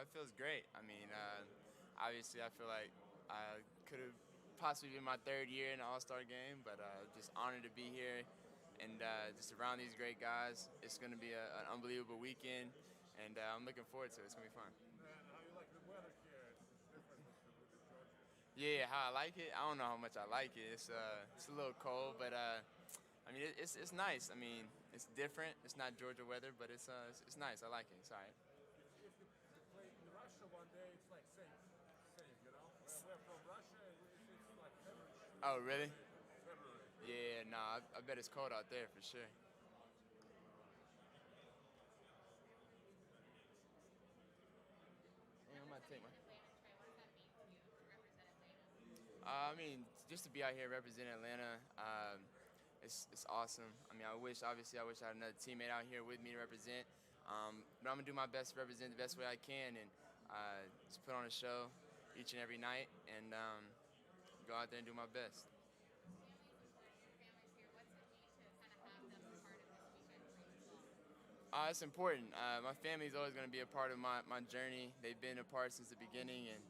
It feels great. I mean, obviously, I feel like I could have possibly been my third year in the All-Star game, but just honored to be here and just around these great guys. It's going to be an unbelievable weekend, and I'm looking forward to it. It's going to be fun. And how you like the weather here? It's different with Georgia. Yeah, how I like it? I don't know how much I like it. It's a little cold, but I mean, it's nice. I mean, it's different. It's not Georgia weather, but it's nice. I like it. It's all right. If you play in Russia one day, it's like same, you know. We're from Russia, it's like February, Oh, really? February. Yeah, nah, I bet it's cold out there for sure. Yeah, I might take my. I mean, just to be out here representing Atlanta, it's awesome. I mean, obviously, I wish I had another teammate out here with me to represent. But I'm gonna do my best to represent the best way I can, and just put on a show each and every night, and go out there and do my best. It's important. My family is always going to be a part of my journey. They've been a part since the beginning, and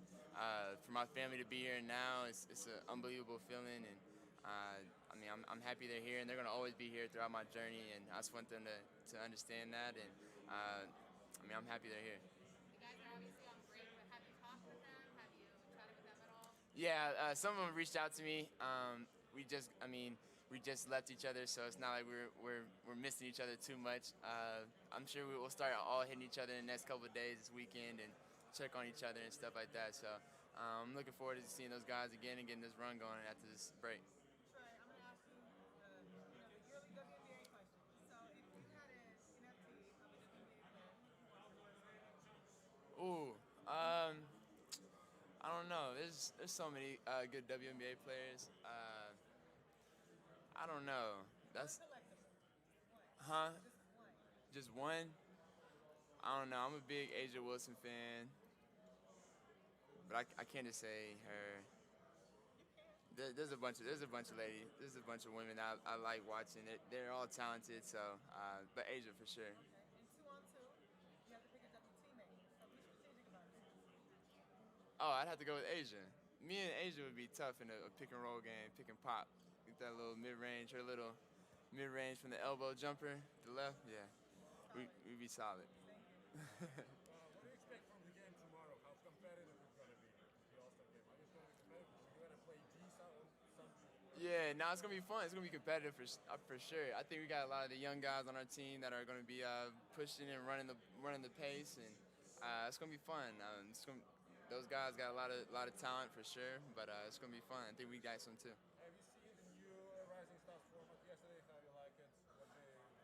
for my family to be here now, it's an unbelievable feeling. And I mean, I'm happy they're here, and they're going to always be here throughout my journey. And I just want them to understand that. And I mean, I'm happy they're here. Yeah, some of them reached out to me. I mean, we just left each other, so it's not like we're missing each other too much. I'm sure we will start all hitting each other in the next couple of days, this weekend, and check on each other and stuff like that. So I'm looking forward to seeing those guys again and getting this run going after this break. Trey, I'm going to ask you, the yearly WNBA question. So, if you had an NFT of a WNBA player, who would you say? Ooh, I don't know. There's so many good WNBA players. I don't know. One That's collectively, one, huh? just one. Just one. I don't know. I'm a big Asia Wilson fan, but I can't just say her. You can. There's a bunch of ladies. There's a bunch of women I like watching. They're all talented. So, but Asia for sure. Okay. And two on two, you have to pick a W teammate. So, be strategic about it. Oh, I'd have to go with Asia. Me and Asia would be tough in a pick and roll game, pick and pop. Get that little mid range, her little mid range from the elbow jumper to the left. Yeah, Solid. we'd be solid. Thank you. What do you expect from the game tomorrow? How competitive it's going to be, the All-Star game? Are you going to be competitive? You're going to play D some. Yeah, no, it's gonna be fun. It's gonna be competitive for sure. I think we got a lot of the young guys on our team that are gonna be pushing and running the pace, and it's gonna be fun. Those guys got a lot of talent for sure, but it's gonna be fun. I think we got some too. Have you seen the new Rising Stars format yesterday? How you like it? What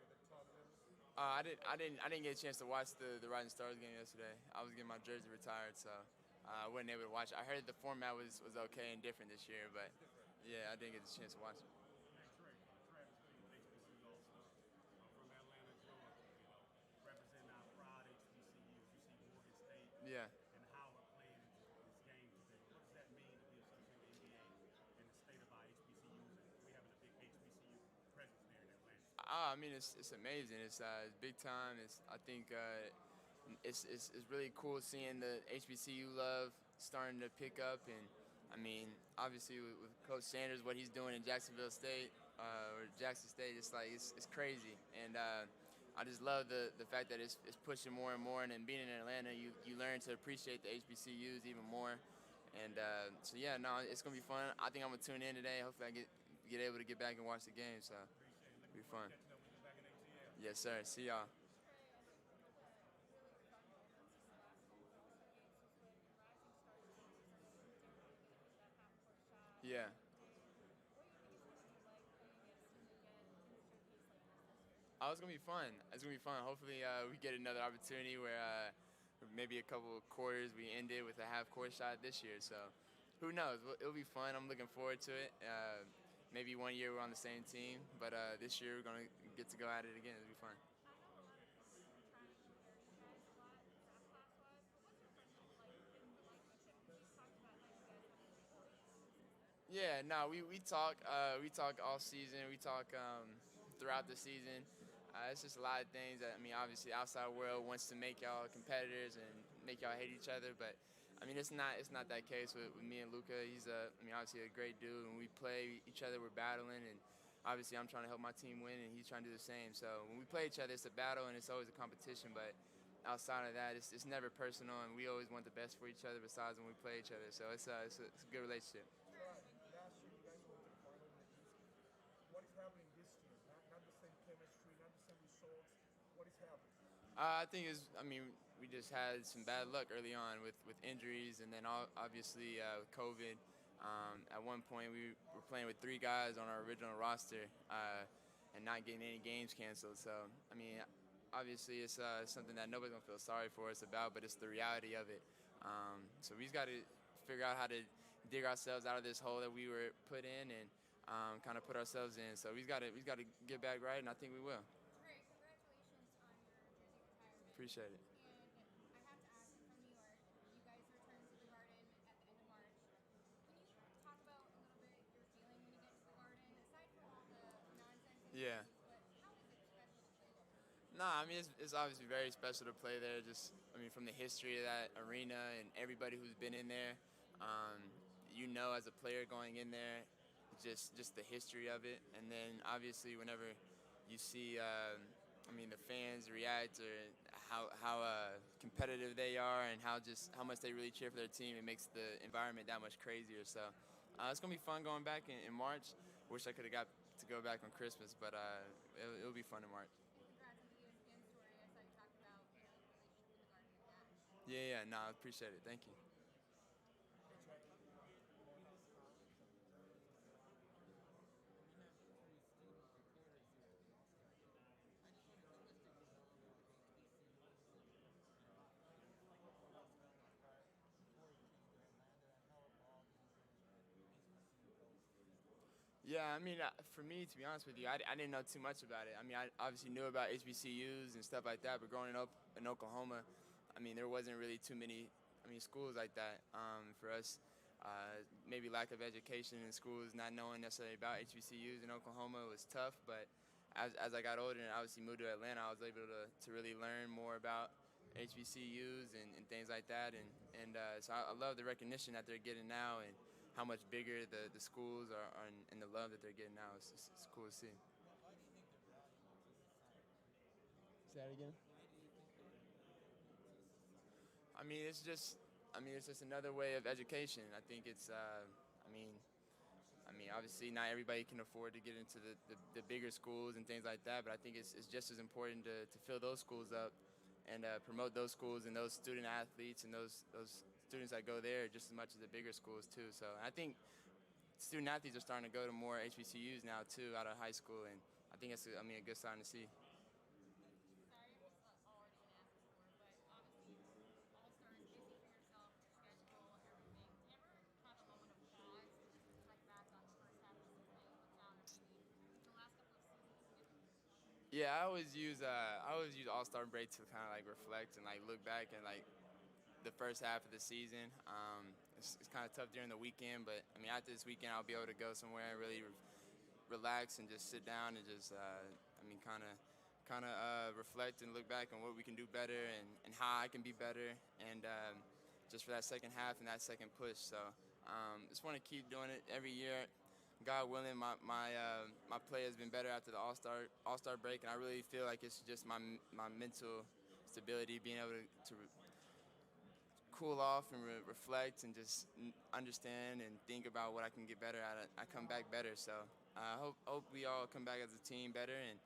they taught them? I didn't get a chance to watch the Rising Stars game yesterday. I was getting my jersey retired, so I wasn't able to watch it. I heard the format was okay and different this year, but It's different. yeah, I didn't get the chance to watch it. Hey Trey, Travis Green with HBCU All-Star from Atlanta, Georgia, representing our proud HBCUs. You see Morgan State Yeah. and Howard playing this game today. What does that mean to be associated with the NBA in the state of our HBCUs and we having a big HBCU presence there in Atlanta? I mean, it's amazing. It's big time. I think it's really cool seeing the HBCU love starting to pick up, and I mean, obviously with Coach Sanders, what he's doing in Jacksonville State or Jackson State, it's crazy, and I just love the fact that it's pushing more and more, and then being in Atlanta, you learn to appreciate the HBCUs even more, and so yeah, no, it's gonna be fun. I think I'm gonna tune in today. Hopefully, I get able to get back and watch the game. So Appreciate it. it'll be Looking forward fun. to catching up with you back in ATL. Yes, sir. See y'all. Trey, with really talking about this is the last two games he's played in Rising Stars jerseys. I know you definitely hated that half court shot that Yeah. he did. What do you think it's going to be like playing against him again in a showcase like this year? Oh, it's gonna be fun. It's gonna be fun. Hopefully, we get another opportunity where maybe a couple of quarters we end it with a half court shot this year. So, who knows? It'll be fun. I'm looking forward to it. Maybe one year we're on the same team, but this year we're gonna get to go at it again. It'll be fun. I know a lot of people have been trying to compare you guys a lot, draft class wise, but what's your personal been relationship? Because you've talked about how you guys have been really close since then. Yeah, no, we talk. We talk all season. We talk throughout the season. It's just a lot of things that I mean. Obviously, outside world wants to make y'all competitors, and make y'all hate each other. But I mean, it's not that case with me and Luka. He's obviously a great dude. When we play each other, we're battling, and obviously I'm trying to help my team win, and he's trying to do the same. So when we play each other, it's a battle, and it's always a competition. But outside of that, it's never personal, and we always want the best for each other. Besides when we play each other, so it's a good relationship. Last year you guys went to the final in the East. What is happening this year? Not the same chemistry, not the same results. What is happening? I think we just had some bad luck early on with injuries, and then obviously with COVID. At one point, we were playing with 3 guys on our original roster and not getting any games canceled. So, I mean, obviously it's something that nobody's gonna feel sorry for us about, but it's the reality of it. So we just got to figure out how to dig ourselves out of this hole that we were put in and kind of put ourselves in. So we got to get back right, and I think we will. Trae, congratulations on your jersey retirement. Appreciate it. And I have to ask, from New York, you guys returned to the Garden at the end of March. Can you talk about a little bit your feeling when you get to the Garden, aside from all the nonsense and Yeah. noise, but how is it special to play there? No, I mean it's obviously very special to play there. Just from the history of that arena and everybody who's been in there, as a player going in there, just the history of it, and then obviously whenever you see, the fans react or how competitive they are and how much they really cheer for their team, it makes the environment that much crazier. So it's gonna be fun going back in March. Wish I could have got to go back on Christmas, but it'll be fun in March. And congrats on the ESPN story. I saw you talked about your relationship with the Garden and that. Yeah, no, I appreciate it. Thank you. Yeah, for me, to be honest with you, I didn't know too much about it. I obviously knew about HBCUs and stuff like that, but growing up in Oklahoma, there wasn't really too many, schools like that for us. Maybe lack of education in schools, not knowing necessarily about HBCUs in Oklahoma was tough, but as I got older and obviously moved to Atlanta, I was able to really learn more about HBCUs and things like that. So I love the recognition that they're getting now and how much bigger the schools are and the love that they're getting now. It's cool to see. Say that again? It's just another way of education. I think obviously not everybody can afford to get into the bigger schools and things like that, but I think it's just as important to fill those schools up and promote those schools and those student athletes and those students that go there just as much as the bigger schools too. So I think student athletes are starting to go to more HBCUs now too out of high school, and I think it's a good sign to see. Sorry, I was already going to ask this more, but obviously, All-Star is busy for yourself, your schedule, everything. Do you ever have a moment of pause and just reflect back on the first half of the season that you put down, or maybe the last couple of seasons? Yeah, I always use All-Star break to kind of like reflect and like look back and like the first half of the season. It's kind of tough during the weekend, but after this weekend, I'll be able to go somewhere and really relax and just sit down and just, kind of reflect and look back on what we can do better and how I can be better, and just for that second half and that second push. So just want to keep doing it every year. God willing, my play has been better after the All-Star break, and I really feel like it's just my mental stability, being able to cool off and reflect and just understand and think about what I can get better at. I come back better, so I hope we all come back as a team better and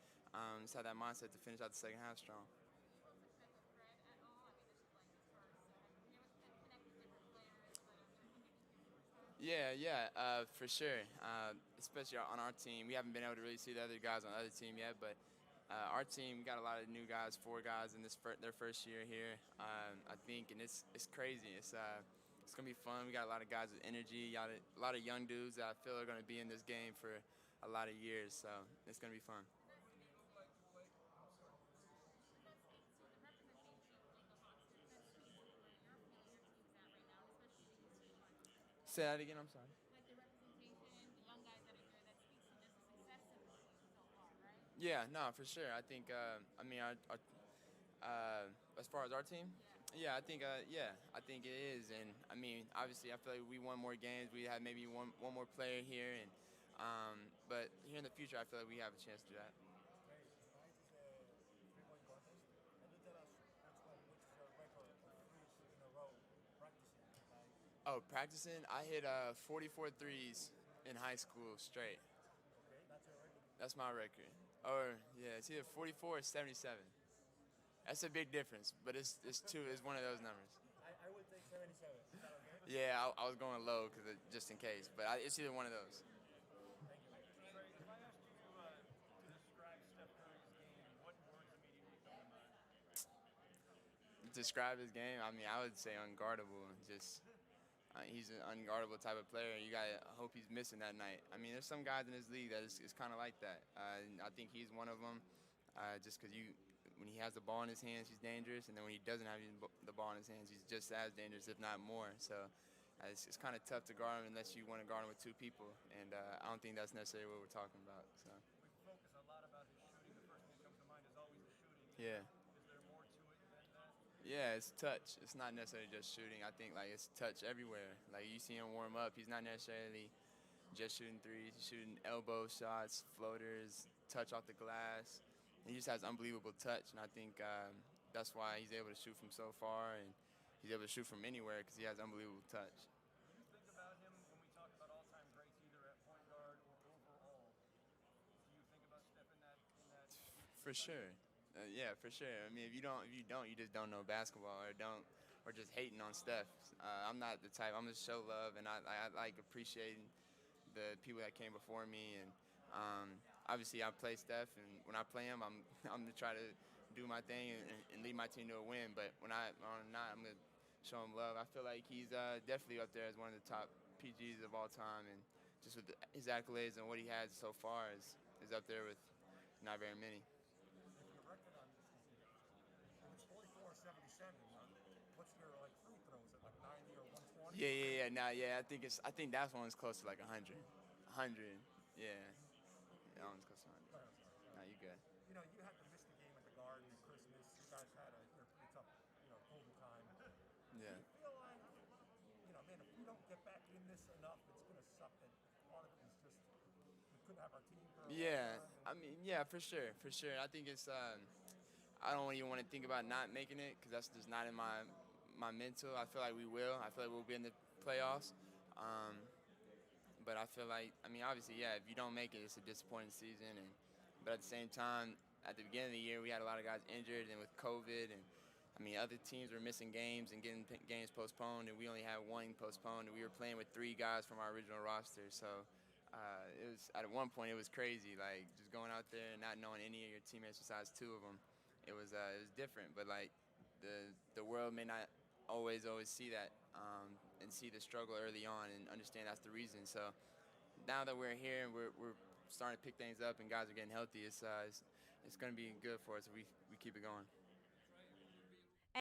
just have that mindset to finish out the second half strong. Are you able to connect with Fred at all? I mean, this is like the start, so have you able to connect with different players, but are there any differences? Yeah, for sure. Especially on our team, we haven't been able to really see the other guys on the other team yet, but our team, we got a lot of new guys, 4 guys in their first year here, I think, and it's crazy. It's gonna be fun. We got a lot of guys with energy, a lot of young dudes that I feel are gonna be in this game for a lot of years. So it's gonna be fun. Does that speak to the representation in the Hawks? Does that speak to where you're feeling your team's at right now, and especially the Eastern Conference? Say that again. I'm sorry. Like the representation, the young guys that are here, that speaks to just the success of the team so far, right? Yeah, no, for sure. I think, as far as our team, Yeah. Yeah, I think it is, and I mean, obviously, I feel like we won more games. We had maybe one more player here, and but here in the future, I feel like we have a chance to do that. Trey, tonight is a three-point contest. Can you tell us which is your record of threes in a row practicing? Like, Oh, practicing, I hit 44 threes in high school straight. okay, that's your record. That's my record. Or yeah, it's either 44 or 77. That's a big difference, but it's one of those numbers. I will take 77. Is that okay? Yeah, I was going low because just in case, but it's either one of those. Thank you. Trae, if I asked you to describe Steph Curry's game, what words immediately come to mind? Describe his game, I mean, I would say unguardable. Just he's an unguardable type of player. You gotta hope he's missing that night. I mean, there's some guys in this league that is kind of like that. And I think he's one of them. Just because when he has the ball in his hands, he's dangerous, and then when he doesn't have the ball in his hands, he's just as dangerous, if not more. So it's kind of tough to guard him unless you want to guard him with two people, and I don't think that's necessarily what we're talking about. So We focus a lot about his shooting. The first thing that comes to mind is always the shooting. yeah. Is there more to it than that? Yeah, it's touch. It's not necessarily just shooting. I think like it's touch everywhere. Like you see him warm up, he's not necessarily just shooting threes. He's shooting elbow shots, floaters, touch off the glass. He just has unbelievable touch, and I think that's why he's able to shoot from so far, and he's able to shoot from anywhere because he has unbelievable touch. Do you think about him when we talk about all-time greats, either at point guard or overall? Do you think about Steph in that? For sure. Yeah, for sure. I mean, if you don't, you just don't know basketball or just hating on Steph. I'm not the type. I'm just show love, and I like appreciating the people that came before me, and obviously I play Steph, and when I play him, I'm gonna try to do my thing and lead my team to a win. But when I'm not, I'm gonna show him love. I feel like he's definitely up there as one of the top PGs of all time, and just with his accolades and what he has so far is up there with not very many. If your record on if it's 44-77, what's your like free throws at like 90 or 120? Yeah. Now, yeah, I think that one's close to like 100. 100. Yeah. That one's close to 100. Oh, sorry. No, you good. You know, you had to miss the game at the Garden at Christmas. You guys had a pretty tough, COVID time. Yeah. Do you feel like, man, if we don't get back in this enough, it's gonna suck. That part of it is just we couldn't have our team for a long Yeah. time. I mean, yeah, for sure. For sure. I think it's I don't even want to think about not making it because that's just not in my mental. I feel like we will. I feel like we'll be in the playoffs. But I feel like, I mean, obviously, yeah, if you don't make it, it's a disappointing season. But at the same time, at the beginning of the year, we had a lot of guys injured, and with COVID, and I mean, other teams were missing games and getting games postponed, and we only had one postponed, and we were playing with three guys from our original roster. So it was at one point it was crazy, like just going out there and not knowing any of your teammates besides two of them. It was different, but like the world may not always see that and see the struggle early on and understand that's the reason. So now that we're here and we're starting to pick things up and guys are getting healthy, it's going to be good for us if we keep it going.